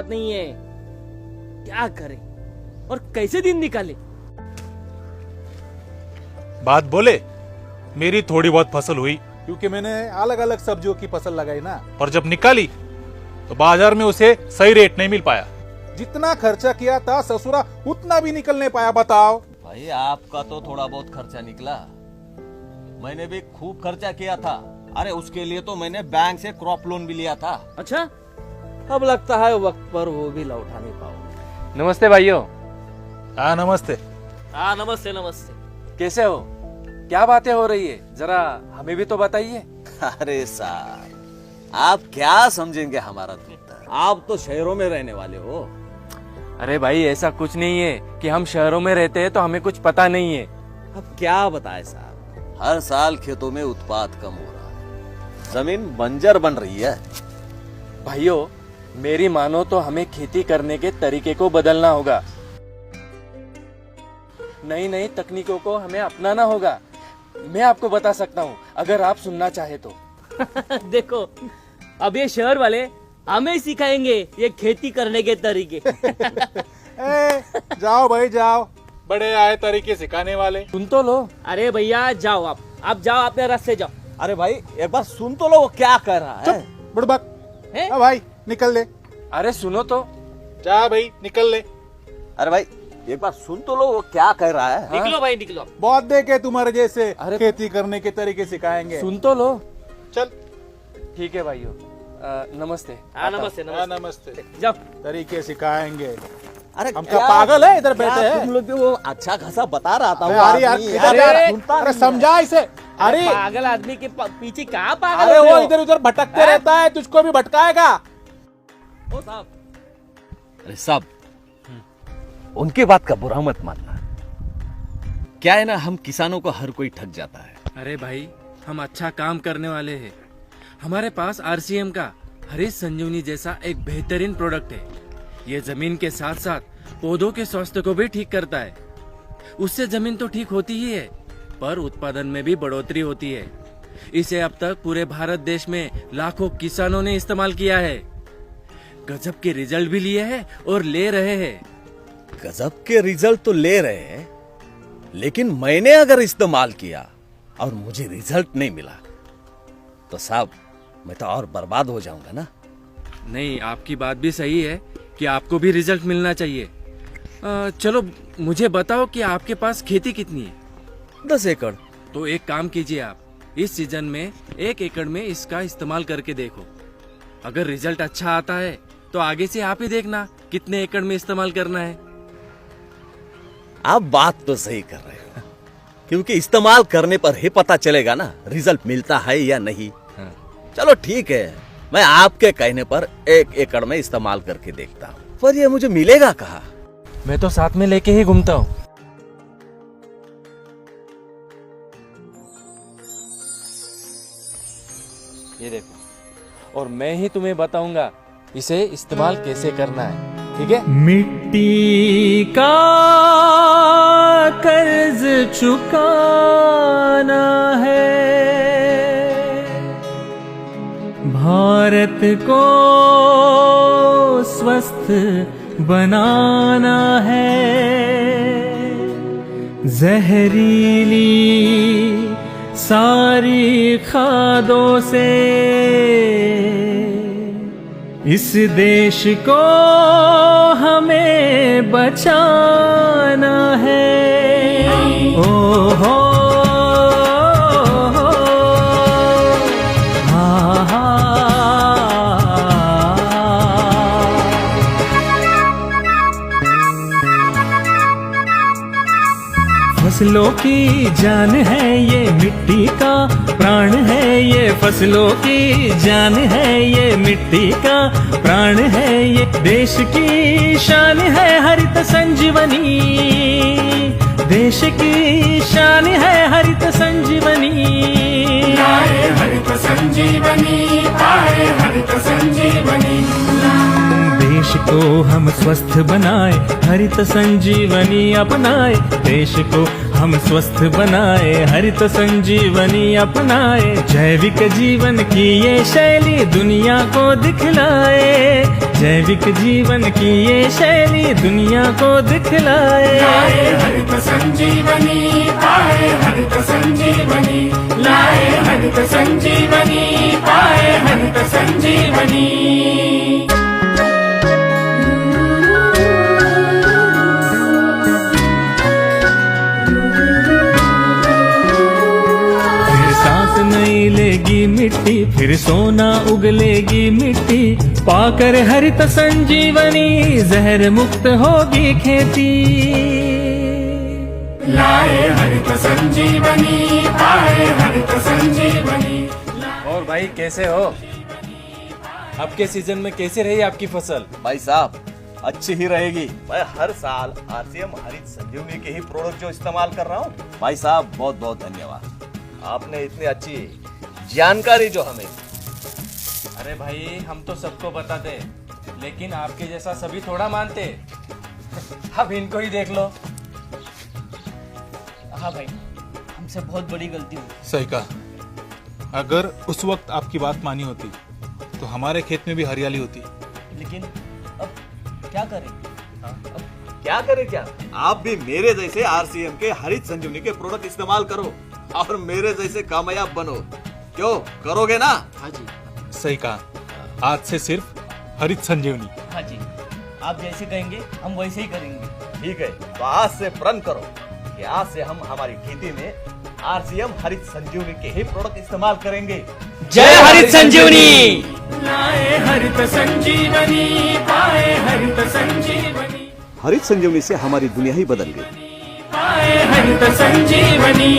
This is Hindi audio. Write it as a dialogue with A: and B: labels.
A: नहीं है, क्या करें और कैसे दिन निकाले।
B: बात बोले, मेरी थोड़ी बहुत फसल हुई,
C: क्योंकि मैंने अलग अलग सब्जियों की फसल लगाई ना।
B: और जब निकाली तो बाजार में उसे सही रेट नहीं मिल पाया।
C: जितना खर्चा किया था ससुरा उतना भी निकल नहीं पाया। बताओ
D: भाई आपका तो थोड़ा बहुत खर्चा निकला, मैंने भी खूब खर्चा किया था। अरे उसके लिए तो मैंने बैंक से क्रॉप लोन भी लिया था।
A: अच्छा, अब लगता है वक्त पर वो भी लौटा नहीं पाओगे।
E: नमस्ते भाइयों।
B: हाँ नमस्ते।
A: हाँ नमस्ते नमस्ते।
E: कैसे हो? क्या बातें हो रही है, जरा हमें भी तो बताइए।
D: अरे साहब, आप क्या समझेंगे हमारा दुख, आप तो शहरों में रहने वाले हो।
E: अरे भाई ऐसा कुछ नहीं है कि हम शहरों में रहते हैं तो हमें कुछ पता नहीं है।
D: अब क्या बताए साहब, हर साल खेतों में उत्पाद कम हो रहा है, जमीन बंजर बन रही है।
E: भाइयों मेरी मानो तो हमें खेती करने के तरीके को बदलना होगा, नई नई तकनीकों को हमें अपनाना होगा। मैं आपको बता सकता हूँ अगर आप सुनना चाहे तो।
A: देखो, अब ये शहर वाले हमें सिखाएंगे ये खेती करने के तरीके।
C: जाओ भाई जाओ,
B: बड़े आए तरीके सिखाने वाले।
E: सुन तो लो।
A: अरे भैया जाओ, आप जाओ, अपने रास्ते जाओ।
D: अरे भाई एक बार सुन तो लो वो क्या कह रहा है।
C: बुड़बक।
A: हैं?
C: भाई निकल ले।
E: अरे सुनो तो।
B: जा भाई निकल ले।
D: अरे भाई एक बार सुन तो लो वो क्या कह रहा है।
A: निकलो भाई निकलो।
C: बहुत देखे तुम्हारे जैसे
E: अरे
C: खेती करने के तरीके सिखाएंगे।
E: सुन तो लो।
B: चल।
E: ठीक है भाइयों, नमस्ते।
A: हाँ नमस्ते
B: हाँ
A: नमस्ते।
B: नमस्ते।
A: जाओ।
C: तरीके सिखाएंगे।
D: अरे
C: हम क्या पागल है इधर
D: क्या
C: बैठे हैं?
D: तुम लोग भी वो अच्छा खासा बता रहा था वो
C: अरे यार,
D: आदमी,
C: इधर
D: यार,
C: यार,
D: सुनता
C: अरे
D: नहीं
C: समझा इसे। अरे
A: पागल आदमी के पीछे कहाँ पागल
C: अरे
A: होते
C: वो
A: हो?
C: इधर उधर भटकते रहता है, तुझको भी भटकाएगा।
A: ओ साहब,
D: अरे साहब, उनके बात का बुरा मत मानना। क्या है ना, हम किसानों को हर कोई ठग जाता है।
E: अरे भाई हम अच्छा काम करने वाले हैं। हमारे पास आरसीएम का हरीश संजीवनी जैसा एक बेहतरीन प्रोडक्ट है। ये जमीन के साथ साथ पौधों के स्वास्थ्य को भी ठीक करता है। उससे जमीन तो ठीक होती ही है पर उत्पादन में भी बढ़ोतरी होती है। इसे अब तक पूरे भारत देश में लाखों किसानों ने इस्तेमाल किया है। गजब के रिजल्ट भी लिए हैं और ले रहे हैं।
D: गजब के रिजल्ट तो ले रहे हैं, लेकिन मैंने अगर इस्तेमाल किया और मुझे रिजल्ट नहीं मिला तो साहब मैं तो और बर्बाद हो जाऊंगा ना।
E: नहीं, आपकी बात भी सही है कि आपको भी रिजल्ट मिलना चाहिए। चलो मुझे बताओ कि आपके पास खेती कितनी है?
D: 10 एकड़। तो
E: एक काम कीजिए, आप इस सीजन में 1 एकड़ में इसका इस्तेमाल करके देखो। अगर रिजल्ट अच्छा आता है तो आगे से आप ही देखना कितने एकड़ में इस्तेमाल करना है।
D: आप बात तो सही कर रहे हो, क्योंकि इस्तेमाल करने पर ही पता चलेगा ना रिजल्ट मिलता है या नहीं।
E: हाँ।
D: चलो ठीक है, मैं आपके कहने पर 1 एकड़ में इस्तेमाल करके देखता हूँ, पर ये मुझे मिलेगा कहाँ?
E: मैं तो साथ में लेके ही घूमता हूँ। ये देखो, और मैं ही तुम्हें बताऊंगा इसे इस्तेमाल कैसे करना है, ठीक है?
F: मिट्टी का कर्ज चुकाना है, भारत को स्वस्थ बनाना है, जहरीली सारी खादों से इस देश को हमें बचाना है। ओ हो हा हा। फसलों की जान है ये, मिट्टी का प्राण है ये, फसलों की जान है ये, मिट्टी का प्राण है ये, देश की शान है हरित संजीवनी, देश की शान है हरित संजीवनी,
G: आए हरित संजीवनी, आए हरित संजीवनी।
F: देश को हम स्वस्थ बनाए, हरित संजीवनी अपनाए, देश को हम स्वस्थ बनाए, हरित संजीवनी अपनाए, जैविक जीवन की ये शैली दुनिया को दिखलाए, जैविक जीवन की ये शैली दुनिया को दिखलाए।
G: लाए हरित संजीवनी, पाए हरित संजीवनी, लाए हरित संजीवनी, पाए हरित संजीवनी।
F: फिर सांस नई लेगी मिट्टी, फिर सोना उगलेगी मिट्टी, पाकर हरित संजीवनी जहर मुक्त होगी खेती।
G: लाए हरित संजीवनी, पाए हरित संजीवनी।
E: और भाई कैसे हो? आपके सीजन में कैसी रही आपकी फसल?
D: भाई साहब अच्छी ही रहेगी। मैं हर साल आरसीएम हरित संजीवनी के ही प्रोडक्ट जो इस्तेमाल कर रहा हूँ। भाई साहब बहुत बहुत धन्यवाद, आपने इतनी अच्छी जानकारी जो हमें।
E: अरे भाई हम तो सबको बताते, लेकिन आपके जैसा सभी थोड़ा मानते। अब इनको ही देख लो।
A: हाँ भाई, हमसे बहुत बड़ी गलती हुई।
B: सही कहा। अगर उस वक्त आपकी बात मानी होती तो हमारे खेत में भी हरियाली होती।
A: लेकिन अब क्या करें?
D: क्या करे क्या, आप भी मेरे जैसे आरसीएम के हरित संजीवनी के प्रोडक्ट इस्तेमाल करो और मेरे जैसे कामयाब बनो। क्यों, करोगे ना?
A: हाँ जी,
B: सही कहा। आज से सिर्फ हरित संजीवनी।
A: हाँ जी, आप जैसे कहेंगे हम वैसे ही करेंगे।
D: ठीक है, तो आज से प्रण करो कि आज से हम हमारी खेती में आरसीएम हरित संजीवनी के ही प्रोडक्ट इस्तेमाल करेंगे।
A: जय हरित संजीवनी।
G: लाए हरित संजीवनी, पाए हरित संजीवनी,
D: हरित संजीवनी से हमारी दुनिया ही बदल गई।
G: पाए हरित संजीवनी।